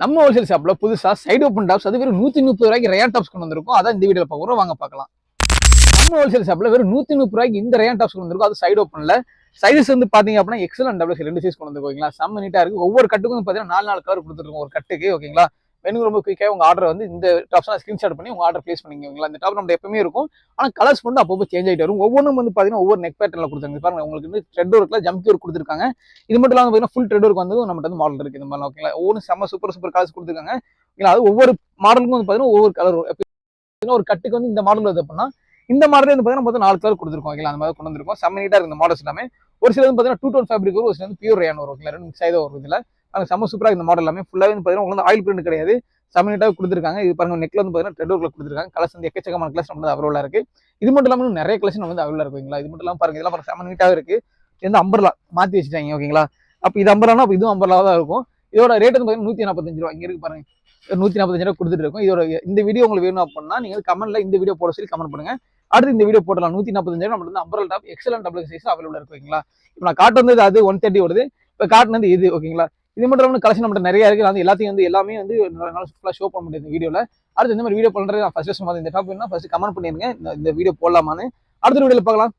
நம்ம ஹோல்சேல் ஷாப்ல புதுசா சைடு ஓப்பன் டாப்ஸ் அது வெறும் 130 ரூபாய்க்கு ரயான் டாப்ஸ் கொண்டு வந்திருக்கும். அதான் இந்த வீடியோல பார்க்குறோம், வாங்க பார்க்கலாம். நம்ம ஹோல்சேல் ஷாப்ல வெறும் 130 ரூபாய்க்கு இந்த ரயான் டாப்ஸ் கொண்டு வந்திருக்கும். அது சைடு ஓப்பன்ல சைஸ் வந்து பாத்தீங்க அப்படின்னா எக்ஸல் அண்ட் டபுள் ரெண்டு சைஸ் கொண்டு வந்து ஓகேங்களா. செம்ம நீட்டா இருக்கு. ஒவ்வொரு கட்டுக்கும் வந்து பாத்தீங்கன்னா 4 கலர் கொடுத்துருக்கோம் ஒரு கட்டுக்கு ஓகேங்களா. வேணுங்க ரொம்ப குயிக்காக உங்க ஆர்டர் வந்து இந்த டாப்ஸ் ஸ்கிரீன்ஷாட் பண்ணி உங்க ஆர்டர் பிளேஸ் பண்ணிக்கோங்களா. இந்த டாப் நம்ம எப்பவுமே இருக்கும், ஆனா கலர்ஸ் வந்து அப்பப்போ சேஞ்ச் ஆகிட்டு வரும். ஒவ்வொன்றும் வந்து பாத்தீங்கன்னா ஒவ்வொரு நெக் பேட்டர்ல கொடுத்துருங்க. பாருங்க உங்களுக்கு வந்து த்ரெட் ஒர்க்ல ஜம்ப் ஒர்க் கொடுத்துருக்காங்க. இது மட்டும் இல்லாம பாத்தீங்கன்னா ஃபுல் த்ரெட் ஒர்க் வந்து நம்ம வந்து மாடல் இருக்கு இந்த மாதிரி ஓகேங்களா. ஒவ்வொரு செம்ம சூப்பர் சூப்பர் கலர்ஸ் கொடுத்துருக்காங்க. அது ஒவ்வொரு மாடலுக்கும் வந்து பாத்தீங்கன்னா ஒவ்வொரு கலர் ஒரு கட்டுக்கு வந்து இந்த மாடல் வருது அப்படின்னா இந்த மாடல் வந்து பாத்தீங்கன்னா மொத்தம் 4 கலர் கொடுத்துருக்கோம் ஓகேங்களா. அந்த மாதிரி கொண்டு வந்திருக்கோம். செம்ம நீட்டா இருக்கு இந்த மாடல்ஸ் எல்லாமே. ஒரு சில வந்து பாத்தீங்கன்னா 2 டோன் ஃபேப்ரிக் வரும், ஒரு சில வந்து பியூர் ரயான் வரும் ஓகேங்களா. ரெண்டு மிக்ஸ் ஆகி வரும் இதுல. அது செம்ம சூப்பரா இந்த மாடல் எல்லாமே ஃபுல்லாவே வந்து பாத்தீங்கன்னா உங்களுக்கு ஆயில் பிரிண்ட் கிடையாது, செம்ம நீட்டாக கொடுத்துருக்காங்க. இது பாருங்க நெக்ல வந்து பாத்தீங்கன்னா த்ரெட் ஒர்க்ல கொடுத்துருக்காங்க. கலர்ஸ் வந்து எக்கச்சக்கமான கலர்ஸ் நம்ம அவைலபிளா இருக்கு. இது மட்டும் இல்லாம நிறைய கலெக்ஷன் வந்து அவைலபிளா இருக்குங்களா. இது மட்டும் இல்லாம பாருங்க இதெல்லாம் பாருங்க செம்ம நீட்டாக இருக்கு. இது வந்து அம்பர்லா மாத்தி வச்சுட்டாங்க ஓகேங்களா. அப்ப இது அம்பர்லானா அப்ப இதுவும் அம்பர்லா தான் இருக்கும். இதோட ரேட் வந்து பாத்தீங்கன்னா 145 ரூபாய் இங்க இருக்கு பாருங்க. 145 ரூபாய் கொடுத்துட்டு இருக்கும். இதோட இந்த வீடியோ உங்களுக்கு வேணும் அப்படின்னா நீங்க கமெண்ட்ல இந்த வீடியோ போட சொல்லி கமெண்ட் பண்ணுங்க. அடுத்து இந்த வீடியோ போடலாம். 145 நம்ம வந்து umbrella top XL and double size அவைலபிளா இருக்கு ஓகேங்களா. இப்போ நான் காட்டு வந்தது அது 130 வருது. இப்போ காட்டுனது இது ஓகேங்களா. இது மட்டும் இல்லாமல் கலெக்ஷன் நம்மகிட்ட நிறைய இருக்கு. அது எல்லாத்தையும் வந்து எல்லாமே வந்து ஃபுல்லாக ஷோ பண்ண முடியாது இந்த வீடியோல. அடுத்து இந்த மாதிரி வீடியோ பண்றது நான் ஃபர்ஸ்ட் இந்த டாப் வேணும்னா ஃபர்ஸ்ட் கமெண்ட் பண்ணிருங்க இந்த வீடியோ போடலாமான்னு. அடுத்த வீடியோல பார்க்கலாம்.